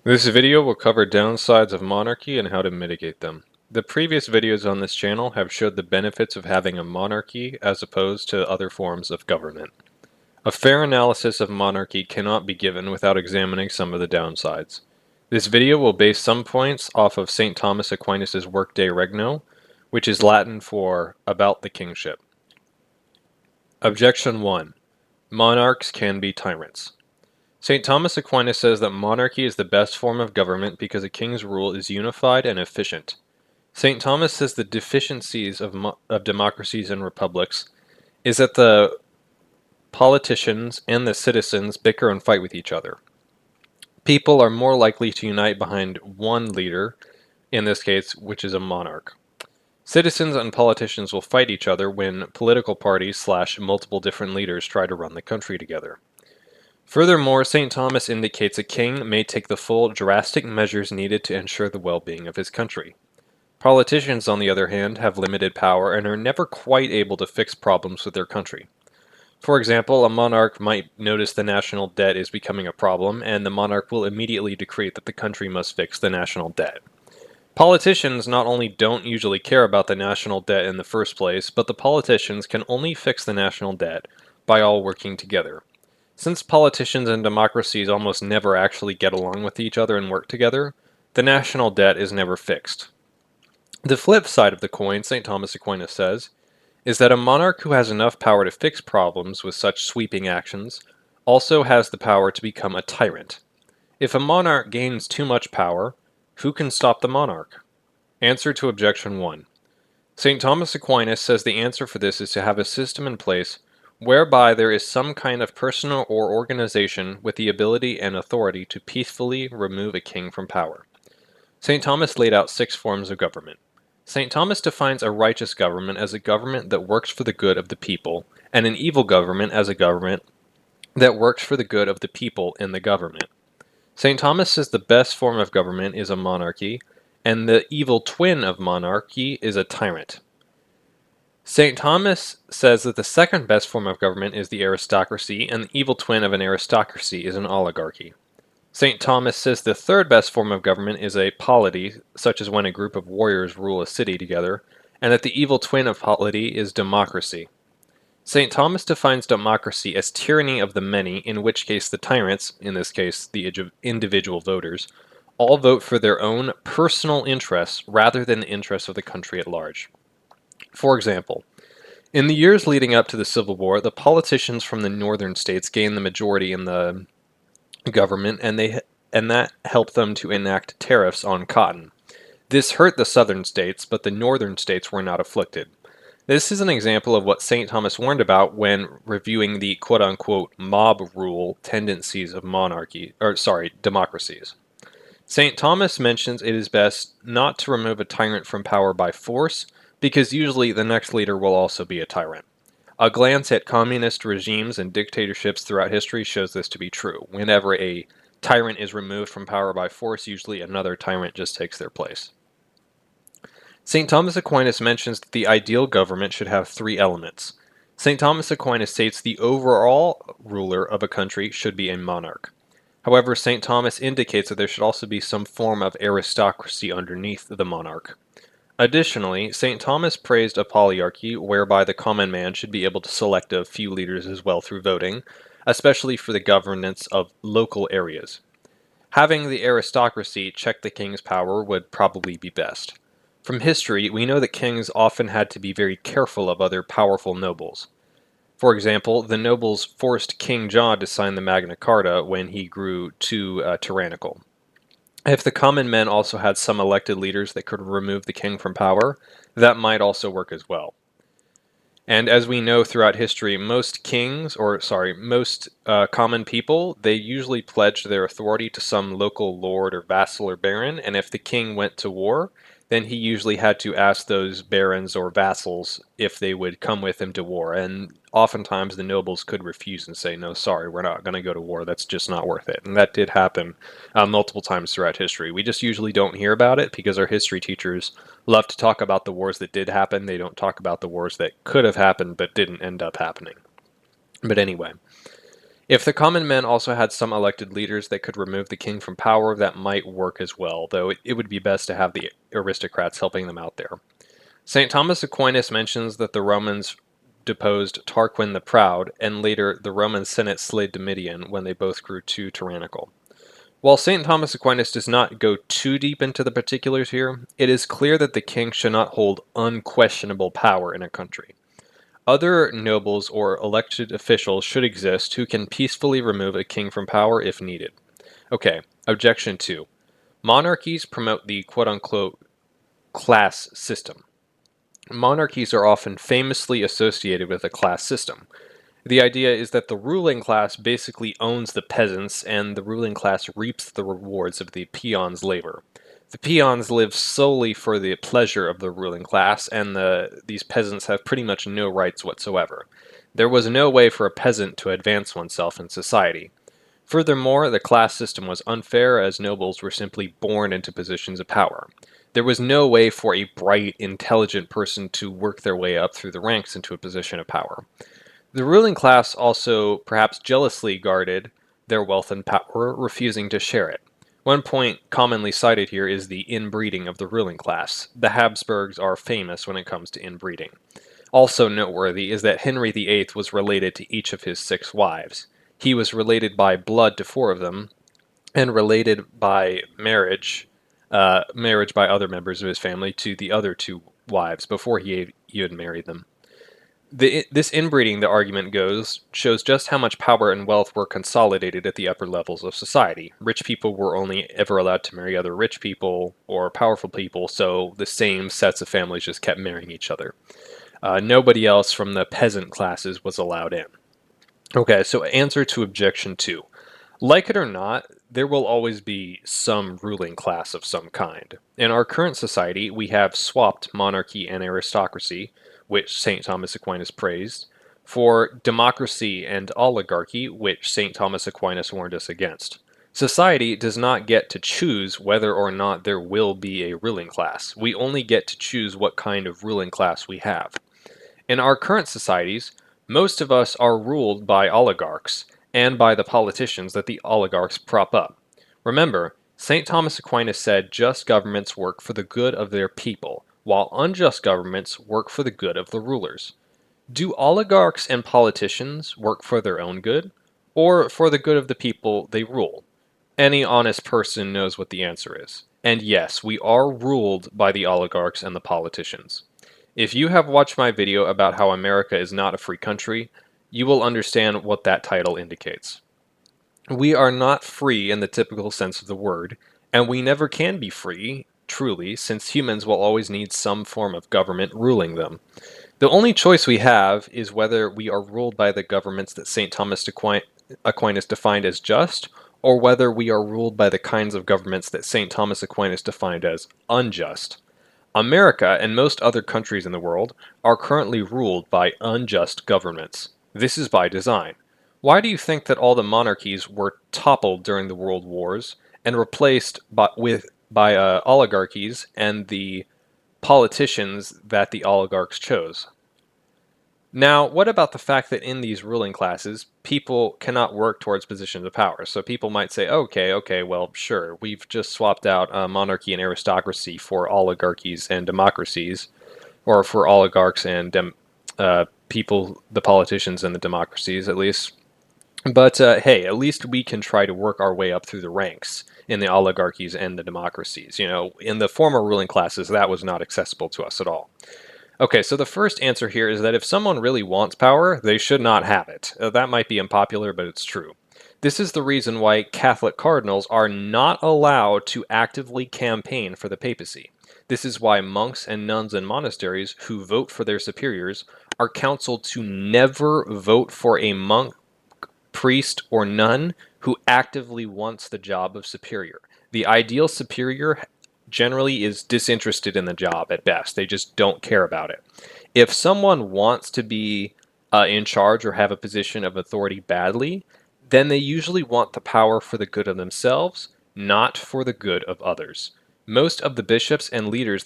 This video will cover downsides of monarchy and how to mitigate them. The previous videos on this channel have showed the benefits of having a monarchy as opposed to other forms of government. A fair analysis of monarchy cannot be given without examining some of the downsides. This video will base some points off of St. Thomas Aquinas' work De Regno, which is Latin for about the kingship. Objection 1. Monarchs can be tyrants. St. Thomas Aquinas says that monarchy is the best form of government because a king's rule is unified and efficient. St. Thomas says the deficiencies of democracies and republics is that the politicians and the citizens bicker and fight with each other. People are more likely to unite behind one leader, in this case, which is a monarch. Citizens and politicians will fight each other when political parties / multiple different leaders try to run the country together. Furthermore, St. Thomas indicates a king may take the full drastic measures needed to ensure the well-being of his country. Politicians, on the other hand, have limited power and are never quite able to fix problems with their country. For example, a monarch might notice the national debt is becoming a problem, and the monarch will immediately decree that the country must fix the national debt. Politicians not only don't usually care about the national debt in the first place, but the politicians can only fix the national debt by all working together. Since politicians and democracies almost never actually get along with each other and work together, the national debt is never fixed. The flip side of the coin, St. Thomas Aquinas says, is that a monarch who has enough power to fix problems with such sweeping actions also has the power to become a tyrant. If a monarch gains too much power, who can stop the monarch? Answer to Objection 1. St. Thomas Aquinas says the answer for this is to have a system in place whereby there is some kind of person or organization with the ability and authority to peacefully remove a king from power. St. Thomas laid out 6 forms of government. St. Thomas defines a righteous government as a government that works for the good of the people, and an evil government as a government that works for the good of the people in the government. St. Thomas says the best form of government is a monarchy, and the evil twin of monarchy is a tyrant. St. Thomas says that the second best form of government is the aristocracy, and the evil twin of an aristocracy is an oligarchy. St. Thomas says the third best form of government is a polity, such as when a group of warriors rule a city together, and that the evil twin of polity is democracy. St. Thomas defines democracy as tyranny of the many, in which case the tyrants, in this case the individual voters, all vote for their own personal interests rather than the interests of the country at large. For example, in the years leading up to the Civil War, the politicians from the northern states gained the majority in the government, and that helped them to enact tariffs on cotton. This hurt the southern states, but the northern states were not afflicted. This is an example of what St. Thomas warned about when reviewing the quote-unquote mob rule tendencies of democracies. St. Thomas mentions it is best not to remove a tyrant from power by force, because usually the next leader will also be a tyrant. A glance at communist regimes and dictatorships throughout history shows this to be true. Whenever a tyrant is removed from power by force, usually another tyrant just takes their place. St. Thomas Aquinas mentions that the ideal government should have 3 elements. St. Thomas Aquinas states the overall ruler of a country should be a monarch. However, St. Thomas indicates that there should also be some form of aristocracy underneath the monarch. Additionally, St. Thomas praised a polyarchy whereby the common man should be able to select a few leaders as well through voting, especially for the governance of local areas. Having the aristocracy check the king's power would probably be best. From history, we know that kings often had to be very careful of other powerful nobles. For example, the nobles forced King John to sign the Magna Carta when he grew too tyrannical. If the common men also had some elected leaders that could remove the king from power, that might also work as well. And as we know throughout history, most common people, they usually pledged their authority to some local lord or vassal or baron, and if the king went to war, then he usually had to ask those barons or vassals if they would come with him to war, and oftentimes the nobles could refuse and say, no, sorry, we're not going to go to war, that's just not worth it. And that did happen multiple times throughout history. We just usually don't hear about it because our history teachers love to talk about the wars that did happen. They don't talk about the wars that could have happened but didn't end up happening. But anyway, If the common men also had some elected leaders that could remove the king from power, that might work as well, though it would be best to have the aristocrats helping them out there. St. Thomas Aquinas mentions that the Romans deposed Tarquin the Proud, and later the Roman Senate slayed Domitian when they both grew too tyrannical. While St. Thomas Aquinas does not go too deep into the particulars here, it is clear that the king should not hold unquestionable power in a country. Other nobles or elected officials should exist who can peacefully remove a king from power if needed. Okay, objection 2. Monarchies promote the quote-unquote class system. Monarchies are often famously associated with a class system. The idea is that the ruling class basically owns the peasants, and the ruling class reaps the rewards of the peons' labor. The peons live solely for the pleasure of the ruling class, and these peasants have pretty much no rights whatsoever. There was no way for a peasant to advance oneself in society. Furthermore, the class system was unfair, as nobles were simply born into positions of power. There was no way for a bright, intelligent person to work their way up through the ranks into a position of power. The ruling class also perhaps jealously guarded their wealth and power, refusing to share it. One point commonly cited here is the inbreeding of the ruling class. The Habsburgs are famous when it comes to inbreeding. Also noteworthy is that Henry VIII was related to each of his 6 wives. He was related by blood to 4 of them, and related by marriage by other members of his family to the other 2 wives before he had married them. This inbreeding, the argument goes, shows just how much power and wealth were consolidated at the upper levels of society. Rich people were only ever allowed to marry other rich people or powerful people, so the same sets of families just kept marrying each other. Nobody else from the peasant classes was allowed in. Okay, so answer to objection 2. Like it or not, there will always be some ruling class of some kind. In our current society, we have swapped monarchy and aristocracy, which St. Thomas Aquinas praised, for democracy and oligarchy, which St. Thomas Aquinas warned us against. Society does not get to choose whether or not there will be a ruling class. We only get to choose what kind of ruling class we have. In our current societies, most of us are ruled by oligarchs, and by the politicians that the oligarchs prop up. Remember, St. Thomas Aquinas said just governments work for the good of their people, while unjust governments work for the good of the rulers. Do oligarchs and politicians work for their own good, or for the good of the people they rule? Any honest person knows what the answer is. And yes, we are ruled by the oligarchs and the politicians. If you have watched my video about how America is not a free country, you will understand what that title indicates. We are not free in the typical sense of the word, and we never can be free, truly, since humans will always need some form of government ruling them. The only choice we have is whether we are ruled by the governments that St. Thomas Aquinas defined as just, or whether we are ruled by the kinds of governments that St. Thomas Aquinas defined as unjust. America and most other countries in the world are currently ruled by unjust governments. This is by design. Why do you think that all the monarchies were toppled during the world wars and replaced by oligarchies and the politicians that the oligarchs chose? Now, what about the fact that in these ruling classes, people cannot work towards positions of power? So people might say, okay, well, sure, we've just swapped out monarchy and aristocracy for oligarchies and democracies, or for oligarchs and people, the politicians and the democracies, at least. But hey, at least we can try to work our way up through the ranks in the oligarchies and the democracies. You know, in the former ruling classes, that was not accessible to us at all. Okay, so the first answer here is that if someone really wants power, they should not have it. That might be unpopular, but it's true. This is the reason why Catholic cardinals are not allowed to actively campaign for the papacy. This is why monks and nuns in monasteries who vote for their superiors are counseled to never vote for a monk, priest, or nun who actively wants the job of superior. The ideal superior generally is disinterested in the job at best. They just don't care about it. If someone wants to be in charge or have a position of authority badly, then they usually want the power for the good of themselves, not for the good of others. Most of the bishops and leaders,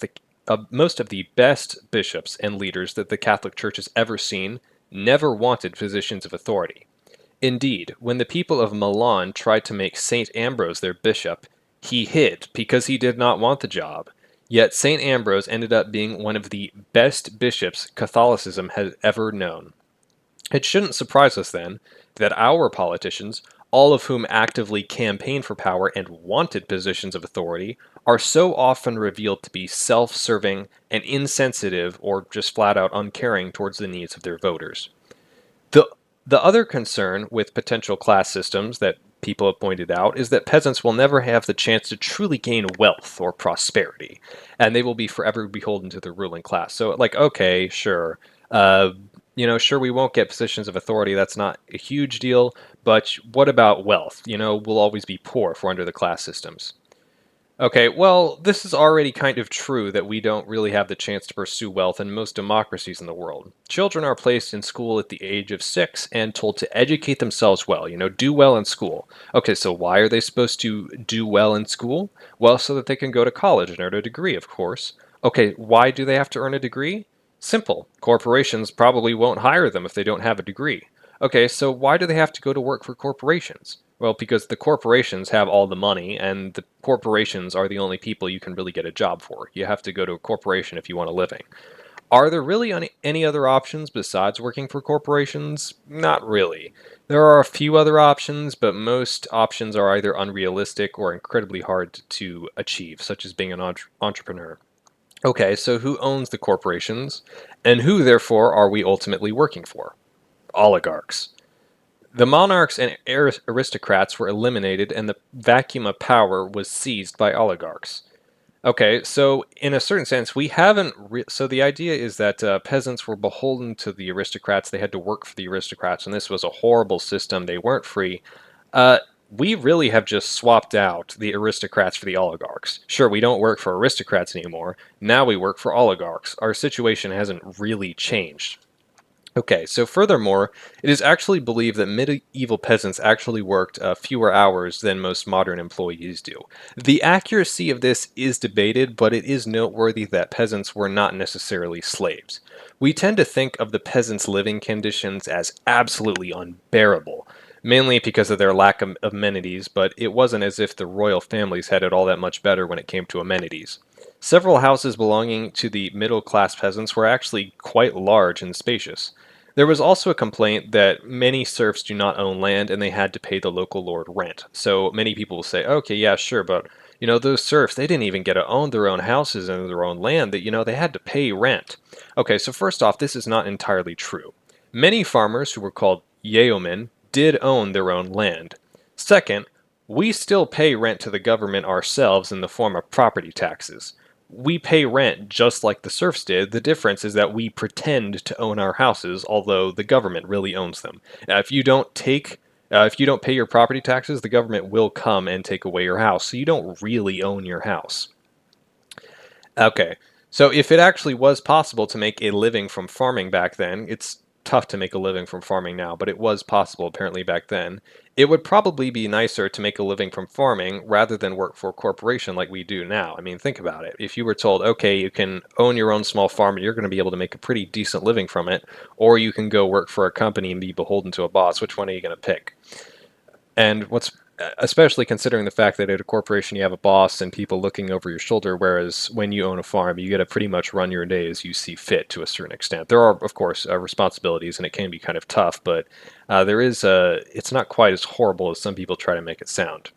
most of the best bishops and leaders that the Catholic Church has ever seen never wanted positions of authority. Indeed, when the people of Milan tried to make St. Ambrose their bishop, he hid because he did not want the job. Yet St. Ambrose ended up being one of the best bishops Catholicism has ever known. It shouldn't surprise us then that our politicians, all of whom actively campaigned for power and wanted positions of authority, are so often revealed to be self-serving and insensitive or just flat out uncaring towards the needs of their voters. The the other concern with potential class systems that people have pointed out is that peasants will never have the chance to truly gain wealth or prosperity, and they will be forever beholden to the ruling class. So, like, okay, sure, uh, sure, we won't get positions of authority. That's not a huge deal. But what about wealth? We'll always be poor if we're under the class systems. Okay, well, this is already kind of true that we don't really have the chance to pursue wealth in most democracies in the world. Children are placed in school at the age of 6 and told to educate themselves well, do well in school. Okay, so why are they supposed to do well in school? Well, so that they can go to college and earn a degree, of course. Okay, why do they have to earn a degree? Simple. Corporations probably won't hire them if they don't have a degree. Okay, so why do they have to go to work for corporations? Well, because the corporations have all the money, and the corporations are the only people you can really get a job for. You have to go to a corporation if you want a living. Are there really any other options besides working for corporations? Not really. There are a few other options, but most options are either unrealistic or incredibly hard to achieve, such as being an entrepreneur. Okay, so who owns the corporations, and who, therefore, are we ultimately working for? Oligarchs. The monarchs and aristocrats were eliminated, and the vacuum of power was seized by oligarchs. Okay, so in a certain sense, we haven't. So the idea is that peasants were beholden to the aristocrats. They had to work for the aristocrats, and this was a horrible system. They weren't free. Uh, we really have just swapped out the aristocrats for the oligarchs. Sure, we don't work for aristocrats anymore. Now we work for oligarchs. Our situation hasn't really changed. Okay, so furthermore, it is actually believed that medieval peasants actually worked fewer hours than most modern employees do. The accuracy of this is debated, but it is noteworthy that peasants were not necessarily slaves. We tend to think of the peasants' living conditions as absolutely unbearable, mainly because of their lack of amenities, but it wasn't as if the royal families had it all that much better when it came to amenities. Several houses belonging to the middle-class peasants were actually quite large and spacious. There was also a complaint that many serfs do not own land and they had to pay the local lord rent. So many people will say, okay, yeah, sure, but those serfs, they didn't even get to own their own houses and their own land, that they had to pay rent. Okay, so first off, this is not entirely true. Many farmers who were called yeomen did own their own land. Second, we still pay rent to the government ourselves in the form of property taxes. We pay rent just like the serfs did. The difference is that we pretend to own our houses, although the government really owns them. Now, if you don't pay your property taxes, the government will come and take away your house, so you don't really own your house. Okay, so if it actually was possible to make a living from farming back then, it's tough to make a living from farming now, but it was possible apparently back then. It would probably be nicer to make a living from farming rather than work for a corporation like we do now. I mean, think about it. If you were told, okay, you can own your own small farm and you're going to be able to make a pretty decent living from it, or you can go work for a company and be beholden to a boss, which one are you going to pick? And what's especially considering the fact that at a corporation you have a boss and people looking over your shoulder, whereas when you own a farm, you get to pretty much run your day as you see fit to a certain extent. There are, of course, responsibilities, and it can be kind of tough, but it's not quite as horrible as some people try to make it sound.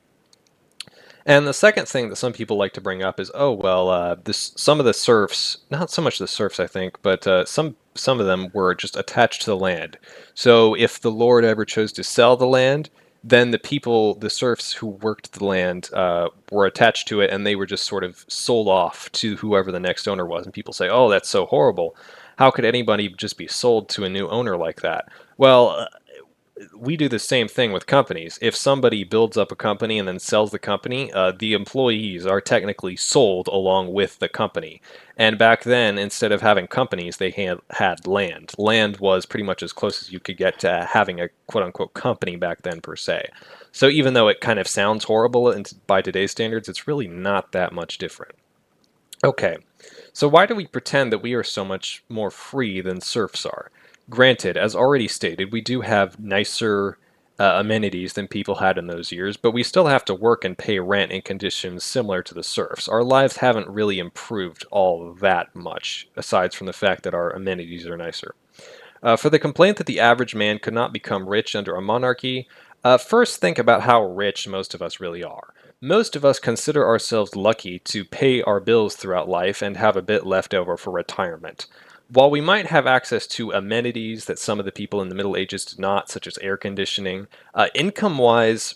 And the second thing that some people like to bring up is, oh well, some of the serfs, not so much the serfs, I think, but some of them were just attached to the land. So if the lord ever chose to sell the land, then the serfs who worked the land, were attached to it, and they were just sort of sold off to whoever the next owner was. And people say, oh, that's so horrible. How could anybody just be sold to a new owner like that? Well, we do the same thing with companies. If somebody builds up a company and then sells the company, the employees are technically sold along with the company. And back then, instead of having companies, they had land. Land was pretty much as close as you could get to having a quote-unquote company back then, per se. So even though it kind of sounds horrible and by today's standards, it's really not that much different. Okay, so why do we pretend that we are so much more free than serfs are? Granted, as already stated, we do have nicer amenities than people had in those years, but we still have to work and pay rent in conditions similar to the serfs. Our lives haven't really improved all that much, aside from the fact that our amenities are nicer. For the complaint that the average man could not become rich under a monarchy, first think about how rich most of us really are. Most of us consider ourselves lucky to pay our bills throughout life and have a bit left over for retirement. While we might have access to amenities that some of the people in the Middle Ages did not, such as air conditioning, income-wise,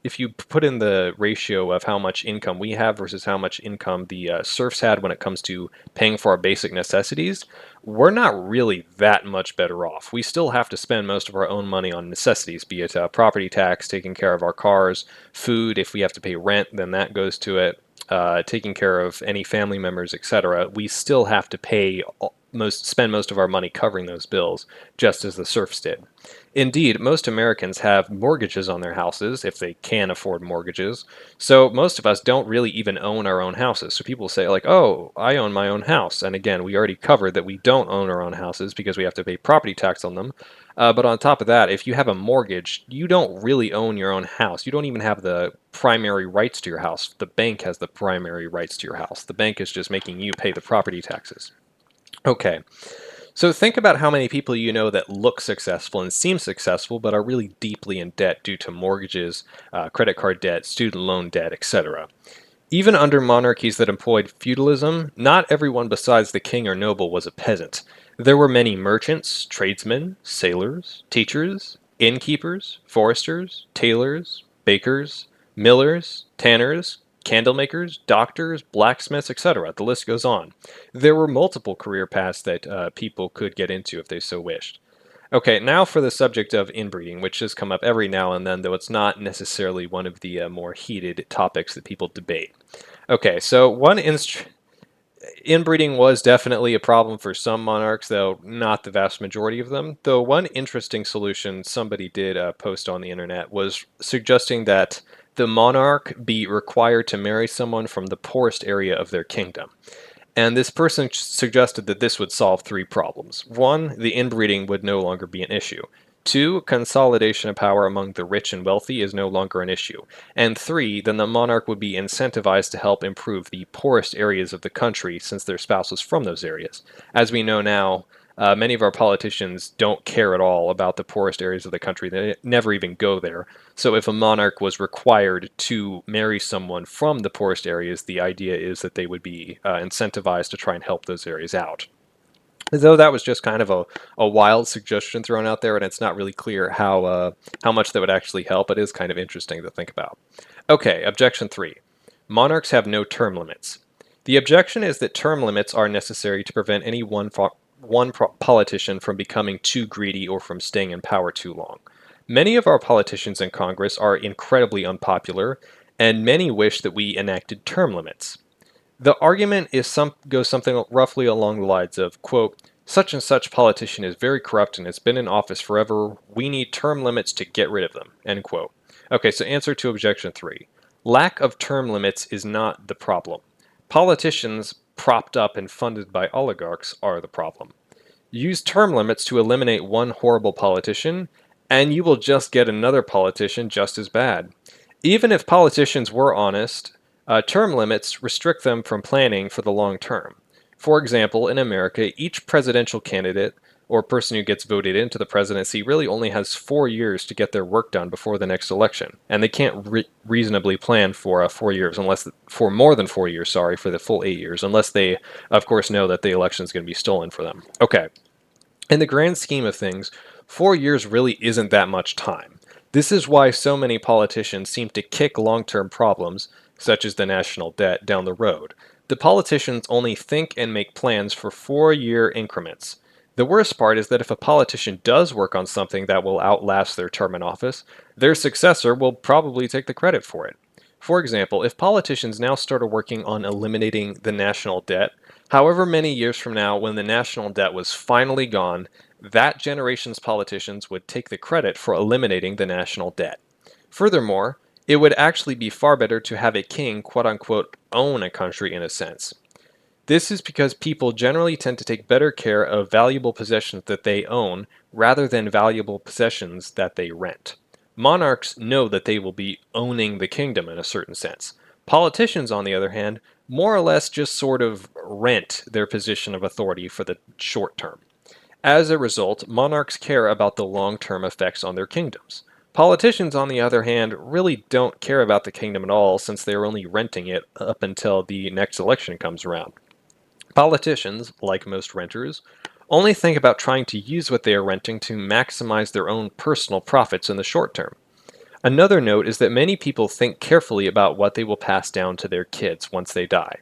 if you put in the ratio of how much income we have versus how much income the serfs had when it comes to paying for our basic necessities, we're not really that much better off. We still have to spend most of our own money on necessities, be it property tax, taking care of our cars, food. If we have to pay rent, then that goes to it. Taking care of any family members, etc. We still have to spend most of our money covering those bills, just as the serfs did. Indeed, most Americans have mortgages on their houses, if they can afford mortgages, so most of us don't really even own our own houses. So people say like, oh, I own my own house. And again, we already covered that we don't own our own houses because we have to pay property tax on them. But on top of that, if you have a mortgage, you don't really own your own house. You don't even have the primary rights to your house. The bank has the primary rights to your house. The bank is just making you pay the property taxes. Okay, so think about how many people you know that look successful and seem successful but are really deeply in debt due to mortgages, credit card debt, student loan debt, etc. Even under monarchies that employed feudalism, not everyone besides the king or noble was a peasant. There were many merchants, tradesmen, sailors, teachers, innkeepers, foresters, tailors, bakers, millers, tanners, candlemakers, doctors, blacksmiths, etc. The list goes on. There were multiple career paths that people could get into if they so wished. Okay, now for the subject of inbreeding, which has come up every now and then, though it's not necessarily one of the more heated topics that people debate. Okay, so inbreeding was definitely a problem for some monarchs, though not the vast majority of them. Though one interesting solution somebody did post on the internet was suggesting that the monarch be required to marry someone from the poorest area of their kingdom. And this person suggested that this would solve three problems. One, the inbreeding would no longer be an issue. Two, consolidation of power among the rich and wealthy is no longer an issue. And three, then the monarch would be incentivized to help improve the poorest areas of the country since their spouse was from those areas. As we know now, many of our politicians don't care at all about the poorest areas of the country. They never even go there. So if a monarch was required to marry someone from the poorest areas, the idea is that they would be incentivized to try and help those areas out. Though that was just kind of a wild suggestion thrown out there, and it's not really clear how much that would actually help. It is kind of interesting to think about. Okay, objection 3. Monarchs have no term limits. The objection is that term limits are necessary to prevent any one politician from becoming too greedy or from staying in power too long. Many of our politicians in Congress are incredibly unpopular, and many wish that we enacted term limits. The argument goes something roughly along the lines of, quote, such and such politician is very corrupt and has been in office forever. We need term limits to get rid of them, end quote. Okay, so answer to objection 3. Lack of term limits is not the problem. Politicians, propped up and funded by oligarchs, are the problem. Use term limits to eliminate one horrible politician, and you will just get another politician just as bad. Even if politicians were honest, term limits restrict them from planning for the long term. For example, in America, each presidential candidate or person who gets voted into the presidency really only has 4 years to get their work done before the next election, and they can't reasonably plan for 4 years for more than 4 years, sorry, for the full 8 years, unless they, of course, know that the election is going to be stolen for them. Okay. In the grand scheme of things, 4 years really isn't that much time. This is why so many politicians seem to kick long-term problems, such as the national debt, down the road. The politicians only think and make plans for 4-year increments. The worst part is that if a politician does work on something that will outlast their term in office, their successor will probably take the credit for it. For example, if politicians now started working on eliminating the national debt, however many years from now, when the national debt was finally gone, that generation's politicians would take the credit for eliminating the national debt. Furthermore, it would actually be far better to have a king, quote-unquote, own a country in a sense. This is because people generally tend to take better care of valuable possessions that they own rather than valuable possessions that they rent. Monarchs know that they will be owning the kingdom in a certain sense. Politicians, on the other hand, more or less just sort of rent their position of authority for the short term. As a result, monarchs care about the long-term effects on their kingdoms. Politicians, on the other hand, really don't care about the kingdom at all since they are only renting it up until the next election comes around. Politicians, like most renters, only think about trying to use what they are renting to maximize their own personal profits in the short term. Another note is that many people think carefully about what they will pass down to their kids once they die.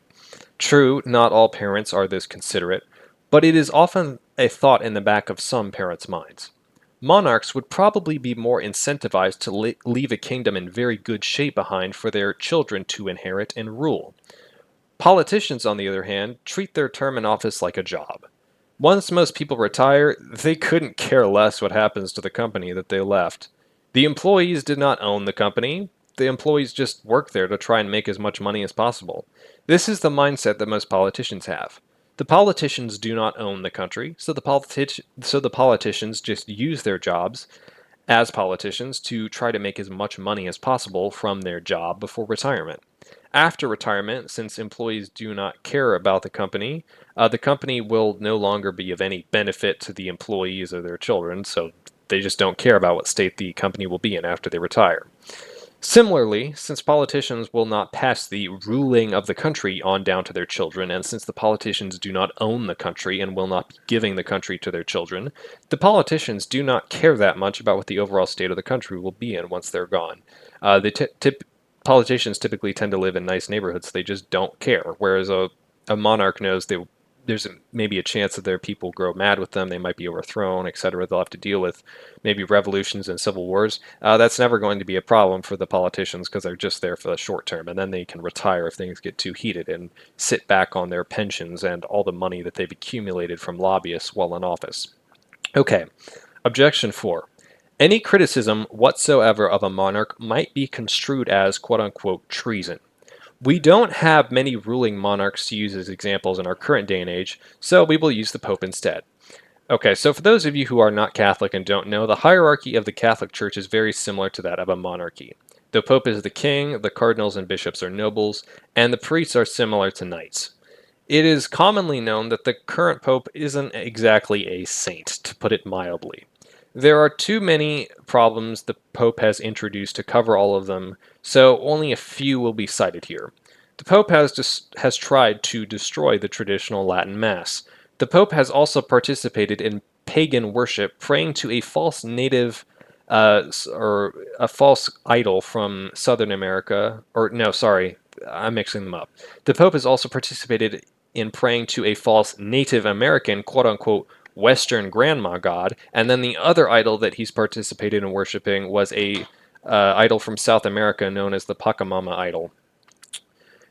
True, not all parents are this considerate, but it is often a thought in the back of some parents' minds. Monarchs would probably be more incentivized to leave a kingdom in very good shape behind for their children to inherit and rule. Politicians, on the other hand, treat their term in office like a job. Once most people retire, they couldn't care less what happens to the company that they left. The employees did not own the company. The employees just worked there to try and make as much money as possible. This is the mindset that most politicians have. The politicians do not own the country, so the politicians just use their jobs as politicians to try to make as much money as possible from their job before retirement. After retirement, since employees do not care about the company will no longer be of any benefit to the employees or their children, so they just don't care about what state the company will be in after they retire. Similarly, since politicians will not pass the ruling of the country on down to their children, and since the politicians do not own the country and will not be giving the country to their children, the politicians do not care that much about what the overall state of the country will be in once they're gone. Politicians typically tend to live in nice neighborhoods, so they just don't care, whereas a monarch knows there's maybe a chance that their people grow mad with them, they might be overthrown, etc. They'll have to deal with maybe revolutions and civil wars. That's never going to be a problem for the politicians because they're just there for the short term, and then they can retire if things get too heated and sit back on their pensions and all the money that they've accumulated from lobbyists while in office. Okay, Objection 4. Any criticism whatsoever of a monarch might be construed as quote-unquote treason. We don't have many ruling monarchs to use as examples in our current day and age, so we will use the Pope instead. Okay, so for those of you who are not Catholic and don't know, the hierarchy of the Catholic Church is very similar to that of a monarchy. The Pope is the king, the cardinals and bishops are nobles, and the priests are similar to knights. It is commonly known that the current Pope isn't exactly a saint, to put it mildly. There are too many problems the Pope has introduced to cover all of them, so only a few will be cited here. The Pope has tried to destroy the traditional Latin Mass. The Pope has also participated in pagan worship, praying to a false native or a false idol from Southern America. Or no, sorry, I'm mixing them up. The Pope has also participated in praying to a false Native American, quote-unquote, Western grandma god, and then the other idol that he's participated in worshiping was a idol from South America known as the Pachamama idol.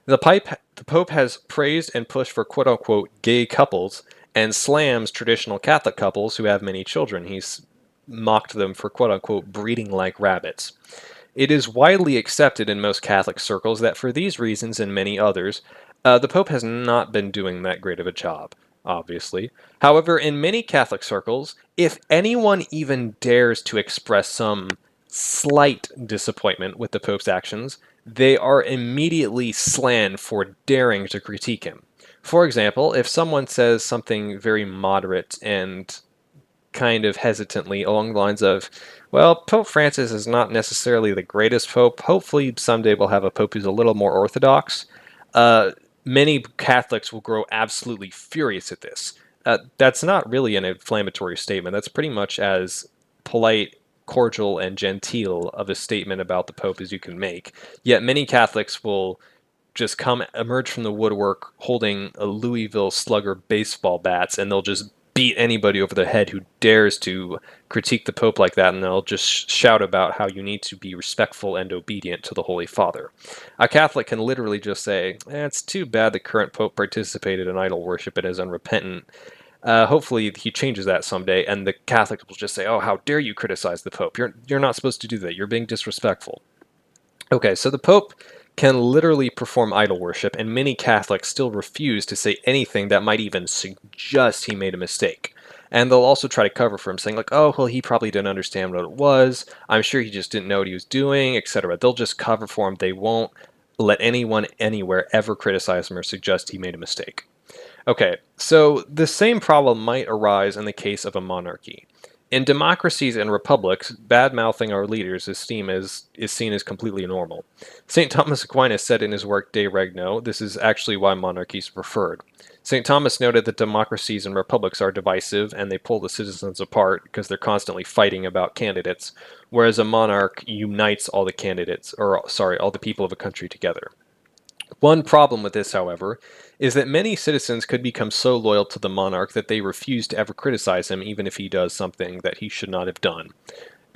The Pope has praised and pushed for quote-unquote gay couples and slams traditional Catholic couples who have many children. He's mocked them for quote-unquote breeding like rabbits. It is widely accepted in most Catholic circles that for these reasons and many others, the Pope has not been doing that great of a job, obviously. However, in many Catholic circles, if anyone even dares to express some slight disappointment with the Pope's actions, they are immediately slammed for daring to critique him. For example, if someone says something very moderate and kind of hesitantly along the lines of, well, Pope Francis is not necessarily the greatest pope. Hopefully someday we'll have a pope who's a little more orthodox. Many Catholics will grow absolutely furious at this. That's not really an inflammatory statement. That's pretty much as polite, cordial, and genteel of a statement about the Pope as you can make. Yet many Catholics will just emerge from the woodwork holding a Louisville Slugger baseball bats, and they'll just beat anybody over the head who dares to critique the Pope like that, and they'll just shout about how you need to be respectful and obedient to the Holy Father. A Catholic can literally just say, it's too bad the current Pope participated in idol worship and is unrepentant. Hopefully he changes that someday, and the Catholic will just say, oh, how dare you criticize the Pope? You're not supposed to do that. You're being disrespectful. Okay, so the Pope can literally perform idol worship, and many Catholics still refuse to say anything that might even suggest he made a mistake. And they'll also try to cover for him, saying like, oh, well, he probably didn't understand what it was. I'm sure he just didn't know what he was doing, etc. They'll just cover for him. They won't let anyone anywhere ever criticize him or suggest he made a mistake. Okay, so the same problem might arise in the case of a monarchy. In democracies and republics, bad-mouthing our leaders is seen as completely normal. St. Thomas Aquinas said in his work De Regno, this is actually why monarchies are preferred. St. Thomas noted that democracies and republics are divisive and they pull the citizens apart because they're constantly fighting about candidates, whereas a monarch unites all the candidates, or sorry, all the people of a country together. One problem with this, however, is that many citizens could become so loyal to the monarch that they refuse to ever criticize him even if he does something that he should not have done.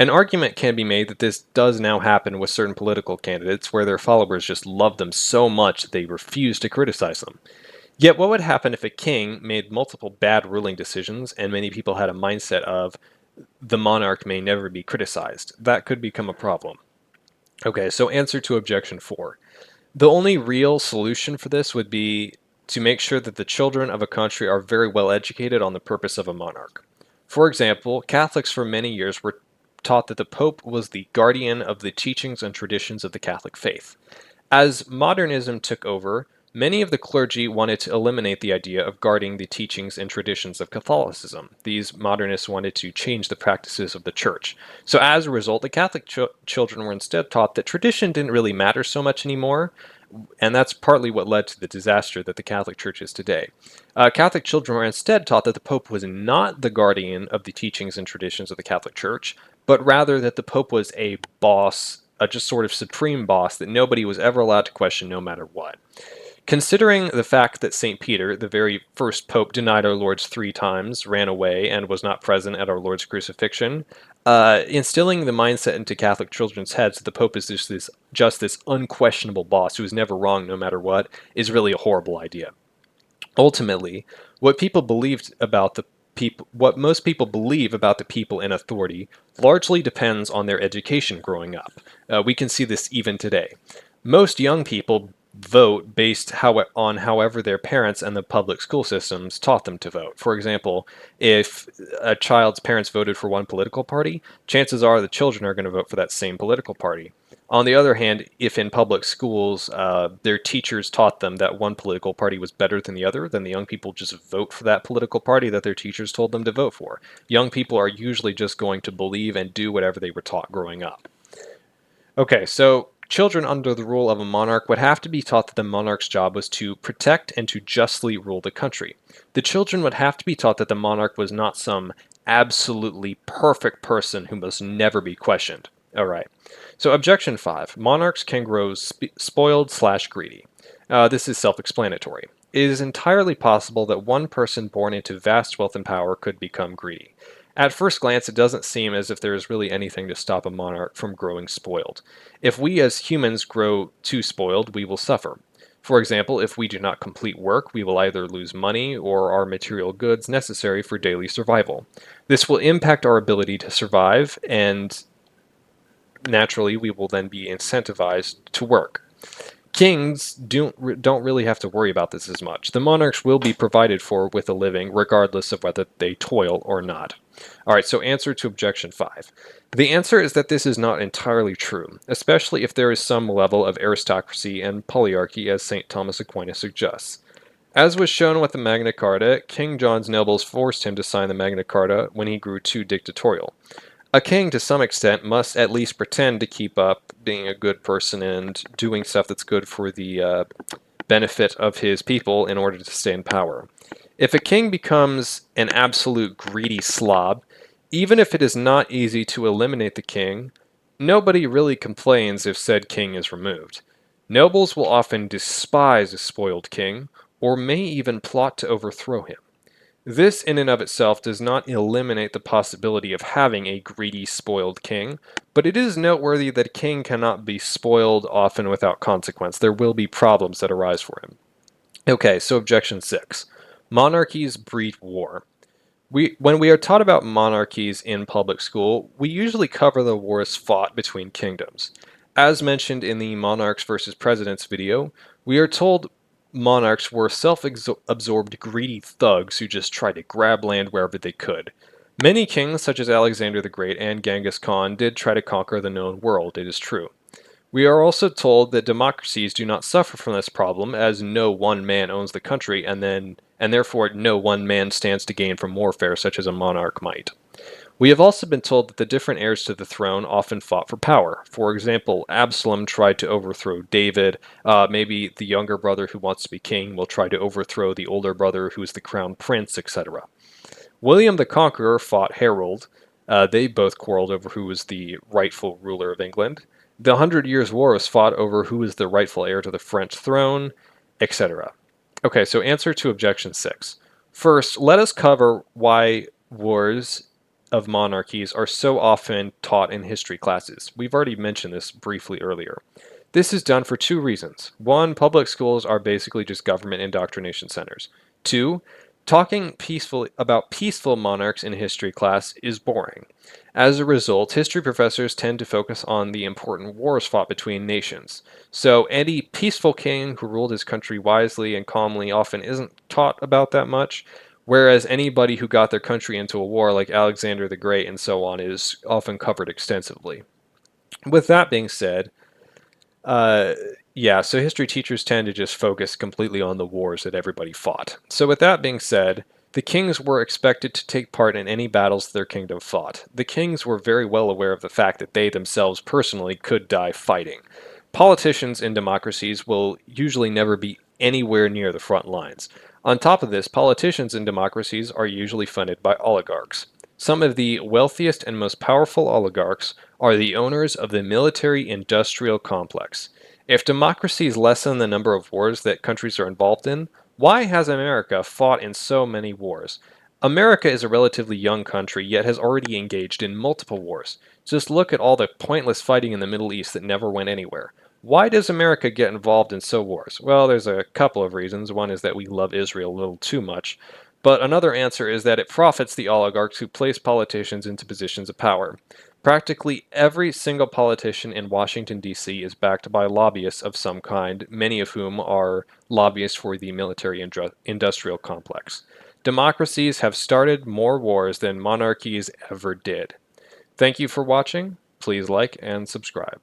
An argument can be made that this does now happen with certain political candidates where their followers just love them so much that they refuse to criticize them. Yet what would happen if a king made multiple bad ruling decisions and many people had a mindset of the monarch may never be criticized? That could become a problem. Okay, so answer to objection 4. The only real solution for this would be to make sure that the children of a country are very well educated on the purpose of a monarch. For example, Catholics for many years were taught that the Pope was the guardian of the teachings and traditions of the Catholic faith. As modernism took over, many of the clergy wanted to eliminate the idea of guarding the teachings and traditions of Catholicism. These modernists wanted to change the practices of the church. So as a result, the Catholic children were instead taught that tradition didn't really matter so much anymore, and that's partly what led to the disaster that the Catholic Church is today. Catholic children were instead taught that the Pope was not the guardian of the teachings and traditions of the Catholic Church, but rather that the Pope was a boss, a just sort of supreme boss that nobody was ever allowed to question no matter what. Considering the fact that St. Peter, the very first pope, denied our Lord's 3 times, ran away, and was not present at our Lord's crucifixion, instilling the mindset into Catholic children's heads that the Pope is just this unquestionable boss who is never wrong no matter what is really a horrible idea. Ultimately, what most people believe about the people in authority largely depends on their education growing up. We can see this even today. Most young people vote based on however their parents and the public school systems taught them to vote. For example, if a child's parents voted for one political party, chances are the children are going to vote for that same political party. On the other hand, if in public schools their teachers taught them that one political party was better than the other, then the young people just vote for that political party that their teachers told them to vote for. Young people are usually just going to believe and do whatever they were taught growing up. Okay, so children under the rule of a monarch would have to be taught that the monarch's job was to protect and to justly rule the country. The children would have to be taught that the monarch was not some absolutely perfect person who must never be questioned. All right. So objection 5. Monarchs can grow spoiled/greedy. This is self-explanatory. It is entirely possible that one person born into vast wealth and power could become greedy. At first glance, it doesn't seem as if there is really anything to stop a monarch from growing spoiled. If we as humans grow too spoiled, we will suffer. For example, if we do not complete work, we will either lose money or our material goods necessary for daily survival. This will impact our ability to survive, and naturally, we will then be incentivized to work. Kings don't really have to worry about this as much. The monarchs will be provided for with a living, regardless of whether they toil or not. All right, so answer to objection 5. The answer is that this is not entirely true, especially if there is some level of aristocracy and polyarchy, as St. Thomas Aquinas suggests. As was shown with the Magna Carta, King John's nobles forced him to sign the Magna Carta when he grew too dictatorial. A king, to some extent, must at least pretend to keep up being a good person and doing stuff that's good for the benefit of his people in order to stay in power. If a king becomes an absolute greedy slob, even if it is not easy to eliminate the king, nobody really complains if said king is removed. Nobles will often despise a spoiled king, or may even plot to overthrow him. This in and of itself does not eliminate the possibility of having a greedy, spoiled king, but it is noteworthy that a king cannot be spoiled often without consequence. There will be problems that arise for him. Okay, so objection 6. Monarchies breed war. When we are taught about monarchies in public school, we usually cover the wars fought between kingdoms. As mentioned in the Monarchs versus Presidents video, we are told monarchs were self-absorbed greedy thugs who just tried to grab land wherever they could. Many kings, such as Alexander the Great and Genghis Khan, did try to conquer the known world, it is true. We are also told that democracies do not suffer from this problem, as no one man owns the country, and therefore no one man stands to gain from warfare such as a monarch might. We have also been told that the different heirs to the throne often fought for power. For example, Absalom tried to overthrow David. Maybe the younger brother who wants to be king will try to overthrow the older brother who is the crown prince, etc. William the Conqueror fought Harold. They both quarreled over who was the rightful ruler of England. The Hundred Years' War was fought over who is the rightful heir to the French throne, etc. Okay, so answer to objection 6. First, let us cover why wars of monarchies are so often taught in history classes. We've already mentioned this briefly earlier. This is done for 2 reasons. 1, public schools are basically just government indoctrination centers. 2, talking about peaceful monarchs in history class is boring. As a result, history professors tend to focus on the important wars fought between nations. So any peaceful king who ruled his country wisely and calmly often isn't taught about that much, whereas anybody who got their country into a war like Alexander the Great and so on is often covered extensively. With that being said, uh, yeah, so history teachers tend to just focus completely on the wars that everybody fought. So with that being said, the kings were expected to take part in any battles their kingdom fought. The kings were very well aware of the fact that they themselves personally could die fighting. Politicians in democracies will usually never be anywhere near the front lines. On top of this, politicians in democracies are usually funded by oligarchs. Some of the wealthiest and most powerful oligarchs are the owners of the military-industrial complex. If democracies lessen the number of wars that countries are involved in, why has America fought in so many wars? America is a relatively young country, yet has already engaged in multiple wars. Just look at all the pointless fighting in the Middle East that never went anywhere. Why does America get involved in so wars? Well, there's a couple of reasons. One is that we love Israel a little too much. But another answer is that it profits the oligarchs who place politicians into positions of power. Practically every single politician in Washington, D.C. is backed by lobbyists of some kind, many of whom are lobbyists for the military-industrial complex. Democracies have started more wars than monarchies ever did. Thank you for watching. Please like and subscribe.